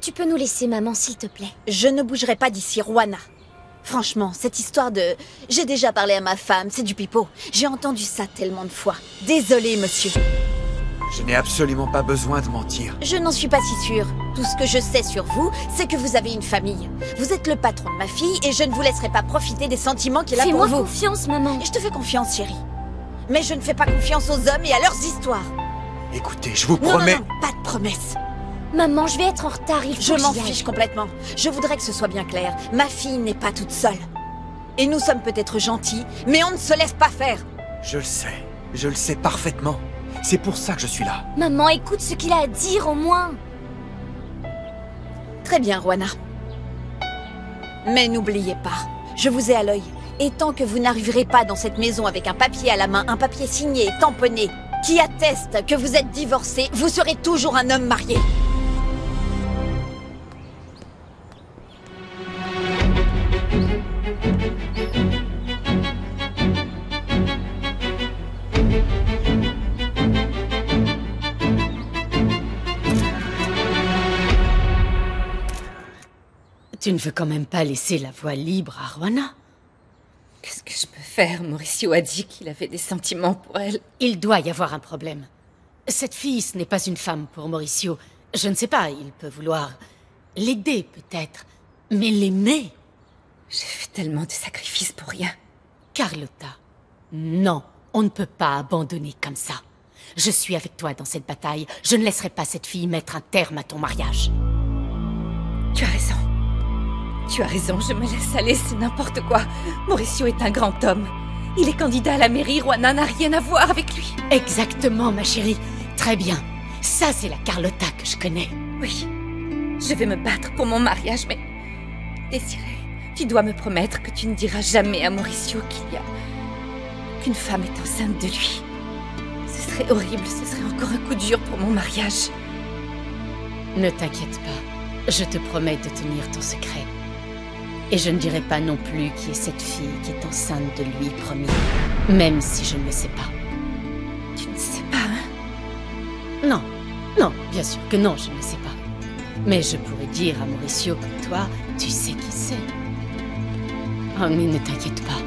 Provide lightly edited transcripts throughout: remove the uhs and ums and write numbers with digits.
Tu peux nous laisser, maman, s'il te plaît? Je ne bougerai pas d'ici, Rwana. Franchement, cette histoire de... J'ai déjà parlé à ma femme, c'est du pipeau. J'ai entendu ça tellement de fois. Désolée, monsieur. Je n'ai absolument pas besoin de mentir. Je n'en suis pas si sûre. Tout ce que je sais sur vous, c'est que vous avez une famille. Vous êtes le patron de ma fille et je ne vous laisserai pas profiter des sentiments qu'elle a pour vous. Fais-moi confiance, maman. Et je te fais confiance, chérie. Mais je ne fais pas confiance aux hommes et à leurs histoires. Écoutez, je vous promets... Non, pas de promesses. Maman, je vais être en retard, il faut Je que m'en j'y aille. fiche complètement. Je voudrais que ce soit bien clair. Ma fille n'est pas toute seule. Et nous sommes peut-être gentils, mais on ne se laisse pas faire. Je le sais parfaitement. C'est pour ça que je suis là. Maman, écoute ce qu'il a à dire, au moins. Très bien, Rwana. Mais n'oubliez pas, je vous ai à l'œil. Et tant que vous n'arriverez pas dans cette maison avec un papier à la main, un papier signé et tamponné, qui atteste que vous êtes divorcé, vous serez toujours un homme marié. Tu ne veux quand même pas laisser la voie libre à Rwana? Qu'est-ce que je peux faire? Mauricio a dit qu'il avait des sentiments pour elle. Il doit y avoir un problème. Cette fille, ce n'est pas une femme pour Mauricio. Je ne sais pas, il peut vouloir l'aider peut-être, mais l'aimer? J'ai fait tellement de sacrifices pour rien. Carlotta, non, on ne peut pas abandonner comme ça. Je suis avec toi dans cette bataille. Je ne laisserai pas cette fille mettre un terme à ton mariage. Tu as raison. Tu as raison, je me laisse aller, c'est n'importe quoi. Mauricio est un grand homme. Il est candidat à la mairie, Rwana n'a rien à voir avec lui. Exactement, ma chérie. Très bien. Ça, c'est la Carlotta que je connais. Oui, je vais me battre pour mon mariage, mais... Désiré, tu dois me promettre que tu ne diras jamais à Mauricio qu'une femme est enceinte de lui. Ce serait horrible, ce serait encore un coup dur pour mon mariage. Ne t'inquiète pas, je te promets de tenir ton secret. Et je ne dirai pas non plus qui est cette fille qui est enceinte de lui, promis. Même si je ne le sais pas. Tu ne sais pas, hein? Non, non, bien sûr que non, je ne le sais pas. Mais je pourrais dire à Mauricio que toi, tu sais qui c'est. Oh, mais ne t'inquiète pas,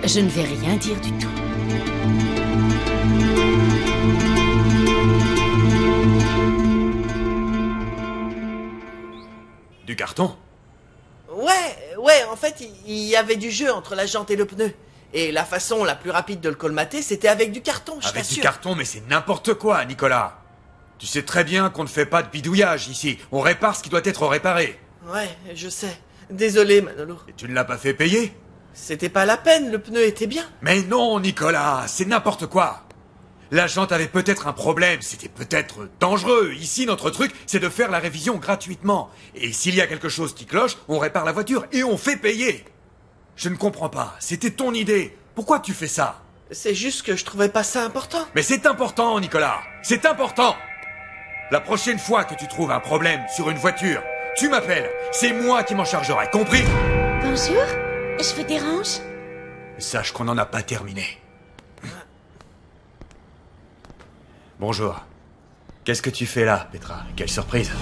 je ne vais rien dire du tout. Du carton? Ouais, en fait, il y avait du jeu entre la jante et le pneu. Et la façon la plus rapide de le colmater, c'était avec du carton, je t'assure. Avec du carton, mais c'est n'importe quoi, Nicolas. Tu sais très bien qu'on ne fait pas de bidouillage ici. On répare ce qui doit être réparé. Ouais, je sais. Désolé, Manolo. Et tu ne l'as pas fait payer? C'était pas la peine, le pneu était bien. Mais non, Nicolas, c'est n'importe quoi. La jante avait peut-être un problème, c'était peut-être dangereux. Ici, notre truc, c'est de faire la révision gratuitement. Et s'il y a quelque chose qui cloche, on répare la voiture et on fait payer. Je ne comprends pas, c'était ton idée. Pourquoi tu fais ça? C'est juste que je trouvais pas ça important. Mais c'est important, Nicolas. C'est important. La prochaine fois que tu trouves un problème sur une voiture, tu m'appelles. C'est moi qui m'en chargerai, compris? Bonjour, je vous dérange? Sache qu'on n'en a pas terminé. Bonjour. Qu'est-ce que tu fais là, Petra? Quelle surprise.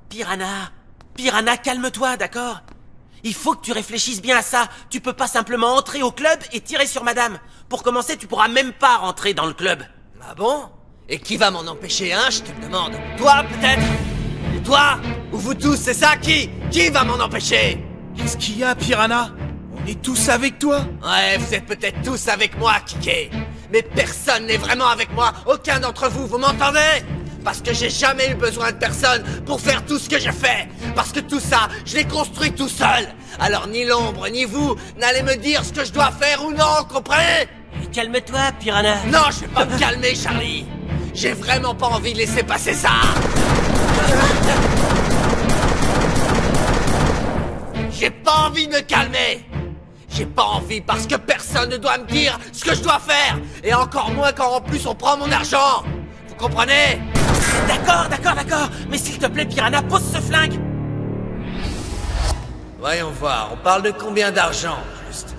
Piranha, calme-toi, d'accord? Il faut que tu réfléchisses bien à ça. Tu peux pas simplement entrer au club et tirer sur madame. Pour commencer, tu pourras même pas rentrer dans le club. Ah bon? Et qui va m'en empêcher, hein, je te le demande? Toi, peut-être? Toi? Ou vous tous, c'est ça? Qui va m'en empêcher? Qu'est-ce qu'il y a, Piranha? On est tous avec toi? Ouais, vous êtes peut-être tous avec moi, Kike. Mais personne n'est vraiment avec moi. Aucun d'entre vous, vous m'entendez? Parce que j'ai jamais eu besoin de personne pour faire tout ce que je fais. Parce que tout ça, je l'ai construit tout seul. Alors ni l'ombre, ni vous, n'allez me dire ce que je dois faire ou non, comprenez? Calme-toi, Piranha. Non, je vais pas me calmer, Charlie. J'ai vraiment pas envie de laisser passer ça. J'ai pas envie de me calmer. J'ai pas envie parce que personne ne doit me dire ce que je dois faire. Et encore moins quand en plus on prend mon argent. Vous comprenez? D'accord. Mais s'il te plaît, Piranha, pose ce flingue. Voyons voir, on parle de combien d'argent, juste?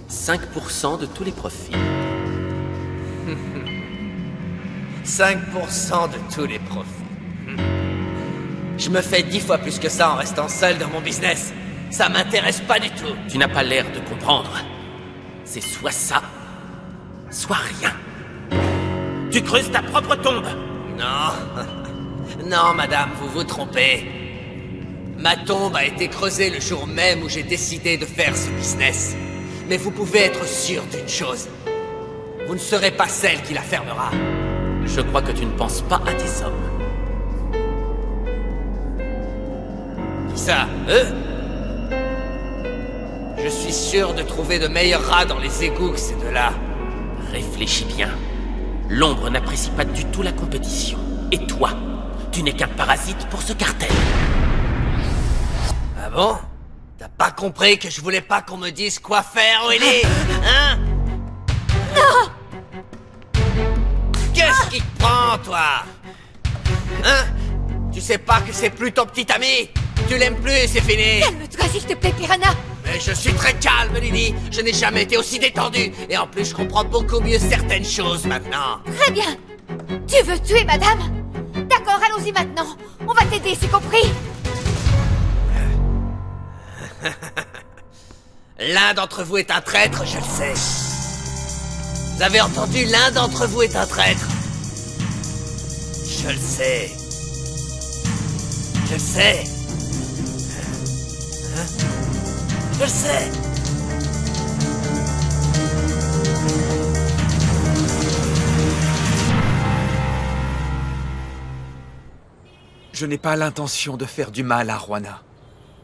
5% de tous les profits. 5% de tous les profits. Je me fais 10 fois plus que ça en restant seul dans mon business. Ça m'intéresse pas du tout. Tu n'as pas l'air de comprendre. C'est soit ça, soit rien. Tu creuses ta propre tombe. Non. Non, madame, vous vous trompez. Ma tombe a été creusée le jour même où j'ai décidé de faire ce business. Mais vous pouvez être sûr d'une chose. Vous ne serez pas celle qui la fermera. Je crois que tu ne penses pas à tes hommes. Qui ça, eux? Je suis sûr de trouver de meilleurs rats dans les égouts que ces deux-là. Réfléchis bien. L'ombre n'apprécie pas du tout la compétition. Et toi, tu n'es qu'un parasite pour ce cartel. Ah bon? T'as pas compris que je voulais pas qu'on me dise quoi faire, Willy? Hein? Non! Qu'est-ce qui te prend, toi? Hein? Tu sais pas que c'est plus ton petit ami? Tu l'aimes plus et c'est fini. Calme-toi, s'il te plaît, Piranha. Mais je suis très calme, Lily. Je n'ai jamais été aussi détendu. Et en plus, je comprends beaucoup mieux certaines choses maintenant. Très bien. Tu veux tuer madame? D'accord, allons-y maintenant. On va t'aider, c'est compris? L'un d'entre vous est un traître, je le sais. Vous avez entendu, l'un d'entre vous est un traître. Je le sais. Je le sais. Hein? Je le sais. Je n'ai pas l'intention de faire du mal à Juana.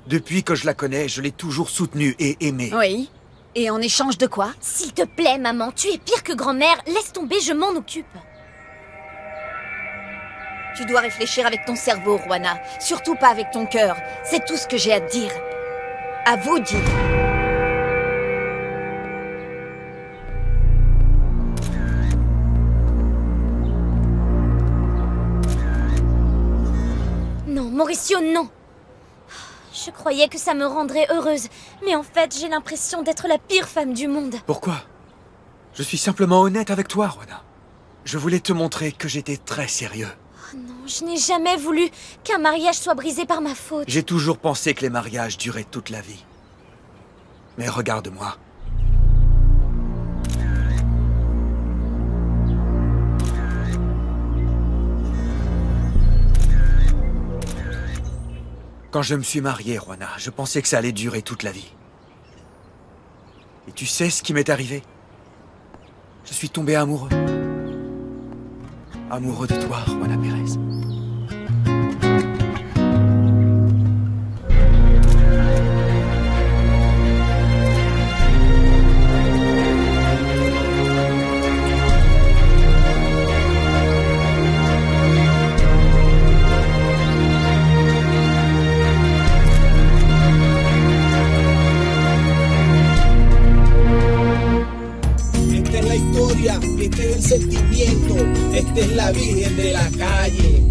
Depuis que je la connais, je l'ai toujours soutenue et aimée. Oui. Et en échange de quoi? S'il te plaît, maman, tu es pire que grand-mère. Laisse tomber, je m'en occupe. Tu dois réfléchir avec ton cerveau, Juana. Surtout pas avec ton cœur. C'est tout ce que j'ai à te dire. À vous, Jill. Non, Mauricio, non. Je croyais que ça me rendrait heureuse, mais en fait, j'ai l'impression d'être la pire femme du monde. Pourquoi? Je suis simplement honnête avec toi, Juana. Je voulais te montrer que j'étais très sérieux. Oh non, je n'ai jamais voulu qu'un mariage soit brisé par ma faute. J'ai toujours pensé que les mariages duraient toute la vie. Mais regarde-moi. Quand je me suis marié, Juana, je pensais que ça allait durer toute la vie. Et tu sais ce qui m'est arrivé? Je suis tombé amoureux. Amoureux de toi, Juana Pérez. Este es el sentimiento, esta es la Virgen de la calle.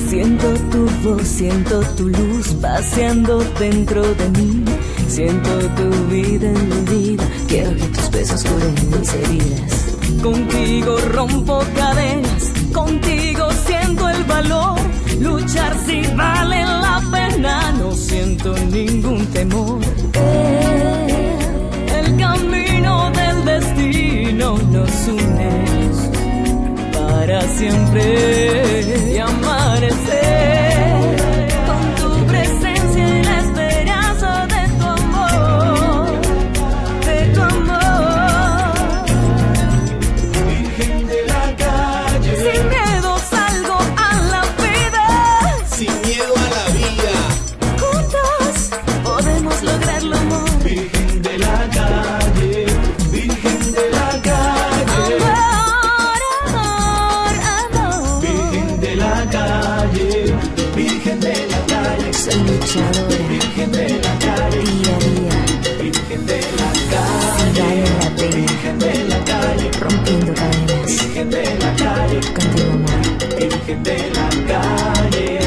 Siento tu voz, siento tu luz paseando dentro de mí. Siento tu vida en mi vida, quiero que tus besos curen mis heridas. Contigo rompo cadenas, contigo siento el valor. Luchar si vale la pena, no siento ningún temor. El camino del destino nos une para siempre y amanecer con tu presencia y la esperanza de tu amor, de tu amor. Virgen de la calle, Sin miedo salgo a la vida, sin miedo a la vida. juntos podemos lograrlo, amor. Virgen de la calle, Virgen de la calle. Amor, amor. Virgen de la calle, Virgen de la calle. Soy luchadora, Virgen de la calle, día a día, Virgen de la si calle, vale la pena, Virgen de la calle, rompiendo cadenas. Virgen de la calle. Virgen de la calle.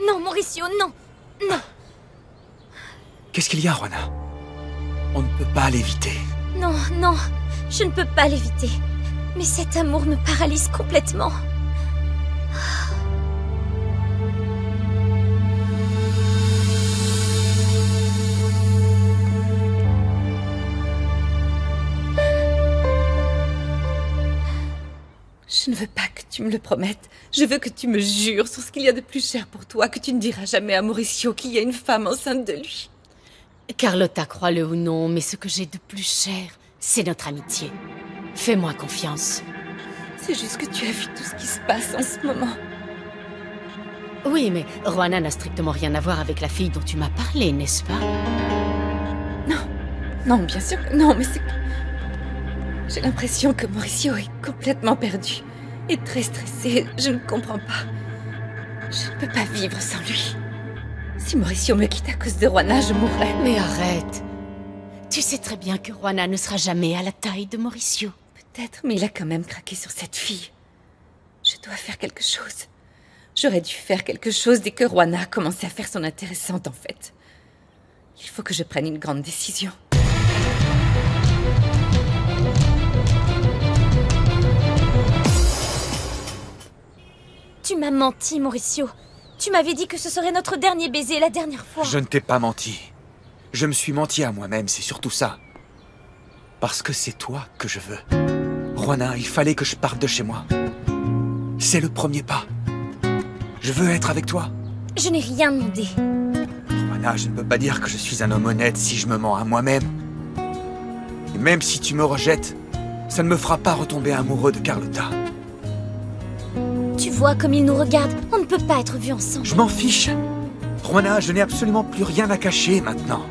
Non, Mauricio, non. Non. Qu'est-ce qu'il y a, Juana? On ne peut pas l'éviter. Non, non, je ne peux pas l'éviter. Mais cet amour me paralyse complètement. Je ne veux pas que tu me le promettes. Je veux que tu me jures sur ce qu'il y a de plus cher pour toi, que tu ne diras jamais à Mauricio qu'il y a une femme enceinte de lui. Carlotta, crois-le ou non, mais ce que j'ai de plus cher, c'est notre amitié. Fais-moi confiance. C'est juste que tu as vu tout ce qui se passe en ce moment. Oui, mais Juana n'a strictement rien à voir avec la fille dont tu m'as parlé, n'est-ce pas? Non, bien sûr que non, mais c'est que... J'ai l'impression que Mauricio est complètement perdu et très stressé. Je ne comprends pas. Je ne peux pas vivre sans lui. Si Mauricio me quitte à cause de Juana, je mourrai. Mais arrête. Tu sais très bien que Juana ne sera jamais à la taille de Mauricio. Peut-être, mais il a quand même craqué sur cette fille. Je dois faire quelque chose. J'aurais dû faire quelque chose dès que Juana a commencé à faire son intéressante, en fait. Il faut que je prenne une grande décision. Tu m'as menti, Mauricio. Tu m'avais dit que ce serait notre dernier baiser la dernière fois. Je ne t'ai pas menti. Je me suis menti à moi-même, c'est surtout ça. Parce que c'est toi que je veux. Juana, il fallait que je parte de chez moi. C'est le premier pas. Je veux être avec toi. Je n'ai rien demandé. Juana, je ne peux pas dire que je suis un homme honnête si je me mens à moi-même. Et même si tu me rejettes, ça ne me fera pas retomber amoureux de Carlotta. Tu vois comme il nous regarde. On ne peut pas être vus ensemble. Je m'en fiche. Juana, je n'ai absolument plus rien à cacher maintenant.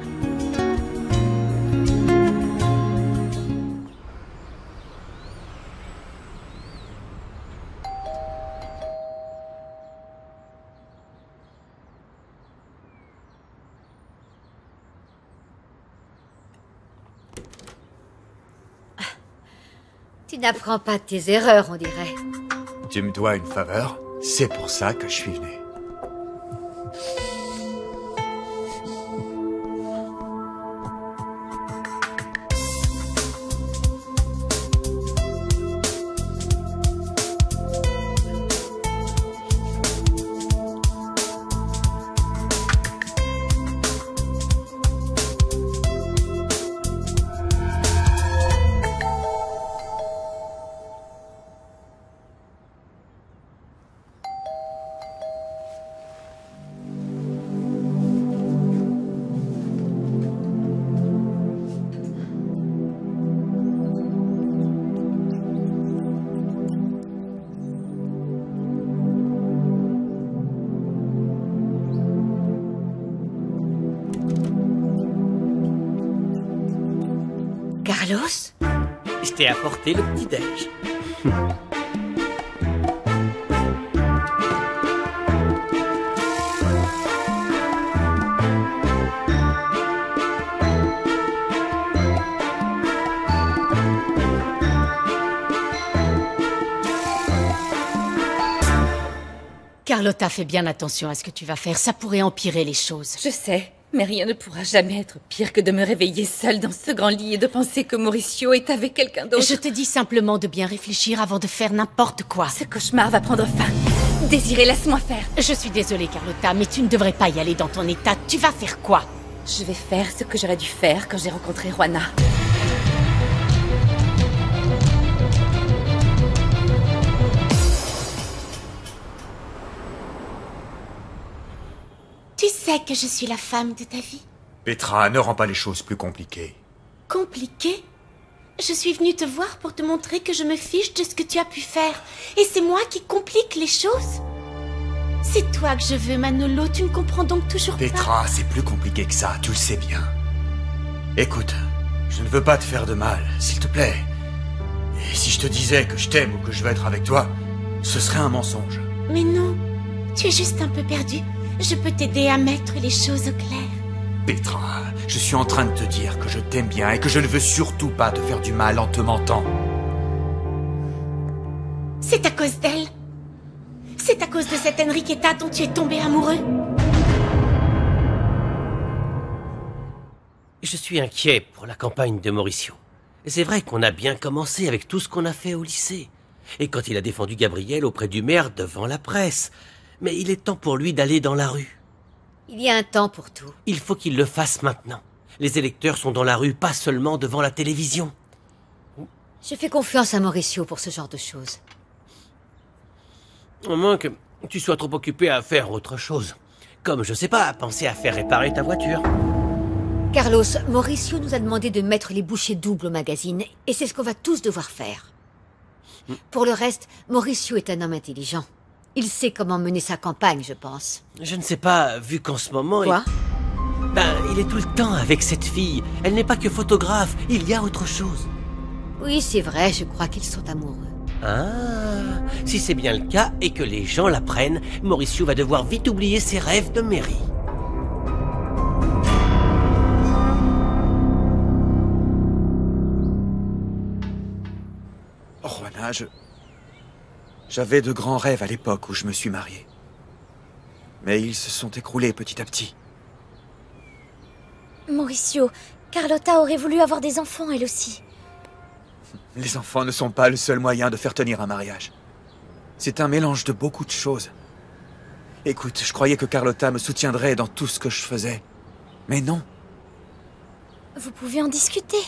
Tu n'apprends pas de tes erreurs, on dirait. Tu me dois une faveur. C'est pour ça que je suis venu. Carlos? Je t'ai apporté le petit-déj. Carlotta, fais bien attention à ce que tu vas faire. Ça pourrait empirer les choses. Je sais, mais rien ne pourra jamais être pire que de me réveiller seule dans ce grand lit et de penser que Mauricio est avec quelqu'un d'autre. Je te dis simplement de bien réfléchir avant de faire n'importe quoi. Ce cauchemar va prendre fin. Désiré, laisse-moi faire. Je suis désolée, Carlotta, mais tu ne devrais pas y aller dans ton état. Tu vas faire quoi? Je vais faire ce que j'aurais dû faire quand j'ai rencontré Juana. Tu sais que je suis la femme de ta vie. Petra, ne rends pas les choses plus compliquées. Compliqué? Je suis venue te voir pour te montrer que je me fiche de ce que tu as pu faire. Et c'est moi qui complique les choses. C'est toi que je veux, Manolo. Tu ne comprends donc toujours pas. Petra, c'est plus compliqué que ça, tu le sais bien. Écoute, je ne veux pas te faire de mal, s'il te plaît. Et si je te disais que je t'aime ou que je veux être avec toi, ce serait un mensonge. Mais non, tu es juste un peu perdu. Je peux t'aider à mettre les choses au clair. Petra, je suis en train de te dire que je t'aime bien et que je ne veux surtout pas te faire du mal en te mentant. C'est à cause d'elle. C'est à cause de cette Enriqueta dont tu es tombé amoureux. Je suis inquiet pour la campagne de Mauricio. C'est vrai qu'on a bien commencé avec tout ce qu'on a fait au lycée. Et quand il a défendu Gabriel auprès du maire devant la presse. Mais il est temps pour lui d'aller dans la rue. Il y a un temps pour tout. Il faut qu'il le fasse maintenant. Les électeurs sont dans la rue, pas seulement devant la télévision. Je fais confiance à Mauricio pour ce genre de choses. Au moins que tu sois trop occupé à faire autre chose. Comme, je sais pas, penser à faire réparer ta voiture. Carlos, Mauricio nous a demandé de mettre les bouchées doubles au magazine, et c'est ce qu'on va tous devoir faire. Pour le reste, Mauricio est un homme intelligent. Il sait comment mener sa campagne, je pense. Je ne sais pas, vu qu'en ce moment... Quoi ? Il est tout le temps avec cette fille. Elle n'est pas que photographe, il y a autre chose. Oui, c'est vrai, je crois qu'ils sont amoureux. Ah, si c'est bien le cas et que les gens l'apprennent, Mauricio va devoir vite oublier ses rêves de mairie. Oh, Juana, j'avais de grands rêves à l'époque où je me suis marié. Mais ils se sont écroulés petit à petit. Mauricio, Carlotta aurait voulu avoir des enfants, elle aussi. Les enfants ne sont pas le seul moyen de faire tenir un mariage. C'est un mélange de beaucoup de choses. Écoute, je croyais que Carlotta me soutiendrait dans tout ce que je faisais. Mais non. Vous pouvez en discuter.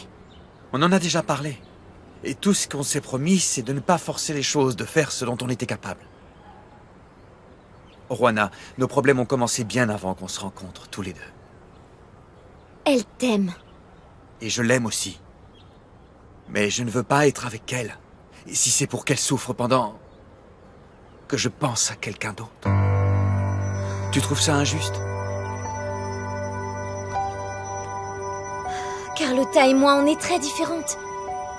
On en a déjà parlé. Et tout ce qu'on s'est promis, c'est de ne pas forcer les choses, de faire ce dont on était capable. Juana, nos problèmes ont commencé bien avant qu'on se rencontre, tous les deux. Elle t'aime. Et je l'aime aussi. Mais je ne veux pas être avec elle. Et si c'est pour qu'elle souffre pendant... que je pense à quelqu'un d'autre. Tu trouves ça injuste? Carlotta et moi, on est très différentes.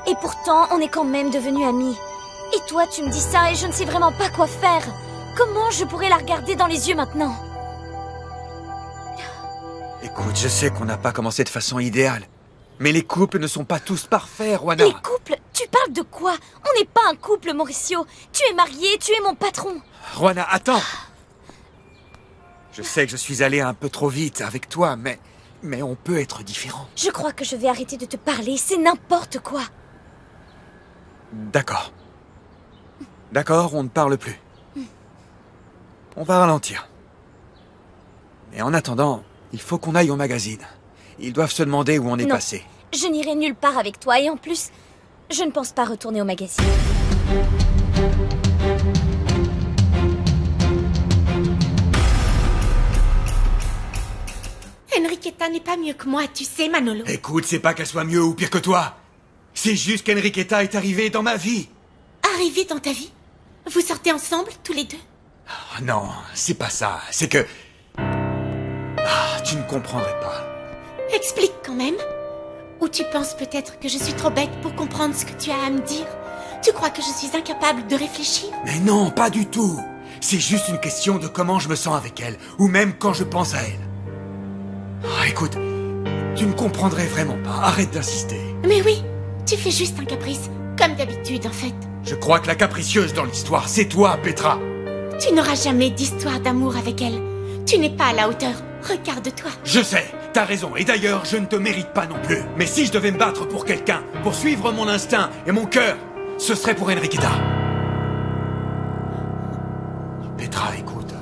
Et pourtant, on est quand même devenues amies. Et toi, tu me dis ça et je ne sais vraiment pas quoi faire. Comment je pourrais la regarder dans les yeux maintenant? Écoute, je sais qu'on n'a pas commencé de façon idéale. Mais les couples ne sont pas tous parfaits, Juana. Les couples? Tu parles de quoi? On n'est pas un couple, Mauricio. Tu es marié, tu es mon patron. Juana, attends. Je sais que je suis allé un peu trop vite avec toi, mais on peut être différents. Je crois que je vais arrêter de te parler, c'est n'importe quoi. D'accord. D'accord, on ne parle plus. On va ralentir. Mais en attendant, il faut qu'on aille au magazine. Ils doivent se demander où on est passé. Je n'irai nulle part avec toi et en plus, je ne pense pas retourner au magazine. Enriqueta n'est pas mieux que moi, tu sais, Manolo. Écoute, c'est pas qu'elle soit mieux ou pire que toi. C'est juste qu'Enriqueta est arrivée dans ma vie. Arrivée dans ta vie? Vous sortez ensemble, tous les deux? Oh, non, c'est pas ça. C'est que... tu ne comprendrais pas. Explique quand même. Ou tu penses peut-être que je suis trop bête pour comprendre ce que tu as à me dire? Tu crois que je suis incapable de réfléchir? Mais non, pas du tout. C'est juste une question de comment je me sens avec elle, ou même quand je pense à elle. Écoute, tu ne comprendrais vraiment pas. Arrête d'insister. Mais oui, tu fais juste un caprice, comme d'habitude en fait. Je crois que la capricieuse dans l'histoire, c'est toi, Petra. Tu n'auras jamais d'histoire d'amour avec elle. Tu n'es pas à la hauteur. Regarde-toi. Je sais, t'as raison. Et d'ailleurs, je ne te mérite pas non plus. Mais si je devais me battre pour quelqu'un, pour suivre mon instinct et mon cœur, ce serait pour Enriqueta. Petra, écoute.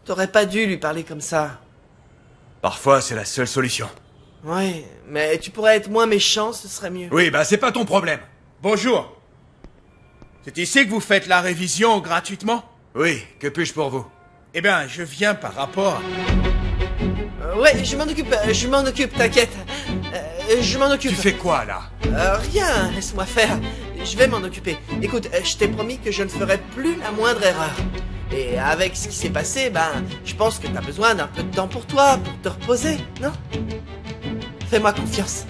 T'aurais pas dû lui parler comme ça. Parfois, c'est la seule solution. Ouais, mais tu pourrais être moins méchant, ce serait mieux. Oui, bah c'est pas ton problème. Bonjour. C'est ici que vous faites la révision gratuitement? Oui, que puis-je pour vous? Eh bien, je viens par rapport... Ouais, je m'en occupe, t'inquiète. Je m'en occupe. Tu fais quoi, là? Rien, laisse-moi faire. Je vais m'en occuper. Écoute, je t'ai promis que je ne ferai plus la moindre erreur. Et avec ce qui s'est passé, je pense que t'as besoin d'un peu de temps pour toi, pour te reposer, non? Fais-moi confiance.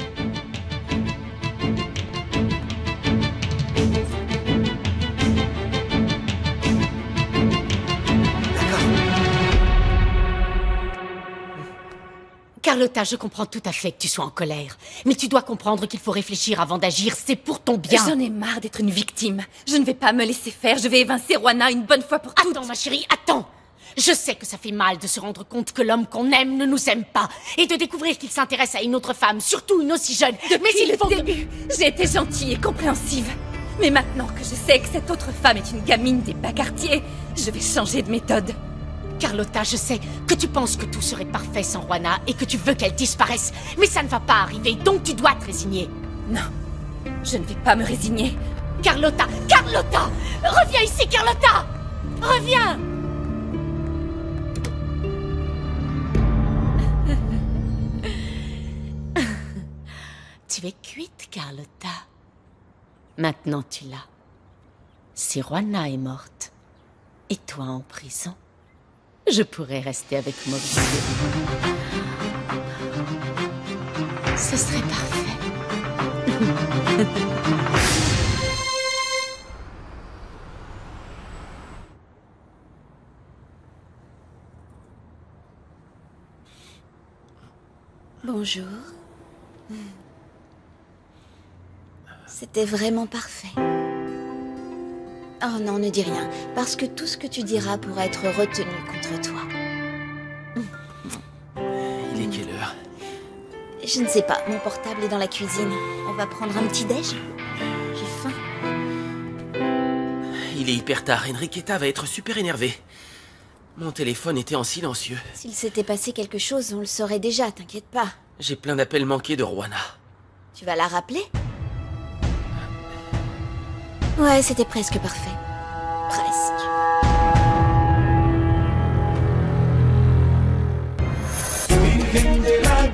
Carlotta, je comprends tout à fait que tu sois en colère. Mais tu dois comprendre qu'il faut réfléchir avant d'agir, c'est pour ton bien. J'en ai marre d'être une victime. Je ne vais pas me laisser faire, je vais évincer Juana une bonne fois pour toutes. Attends, ma chérie, attends. Je sais que ça fait mal de se rendre compte que l'homme qu'on aime ne nous aime pas. Et de découvrir qu'il s'intéresse à une autre femme, surtout une aussi jeune. Mais il faut... début, j'ai été gentille et compréhensive. Mais maintenant que je sais que cette autre femme est une gamine des bas quartiers, je vais changer de méthode. Carlotta, je sais que tu penses que tout serait parfait sans Juana et que tu veux qu'elle disparaisse. Mais ça ne va pas arriver, donc tu dois te résigner. Non, je ne vais pas me résigner. Carlotta, Carlotta! Reviens ici, Carlotta! Reviens! Tu es cuite, Carlotta. Maintenant tu l'as. Si Juana est morte, et toi en prison, je pourrais rester avec Mauricio. Ce serait parfait. Bonjour. C'était vraiment parfait. Oh non, ne dis rien, parce que tout ce que tu diras pourra être retenu contre toi. Il est quelle heure? Je ne sais pas, mon portable est dans la cuisine. On va prendre un petit déj? J'ai faim. Il est hyper tard, Enriqueta va être super énervée. Mon téléphone était en silencieux. S'il s'était passé quelque chose, on le saurait déjà, t'inquiète pas. J'ai plein d'appels manqués de Juana. Tu vas la rappeler? Ouais, c'était presque parfait. Presque. Virgen de la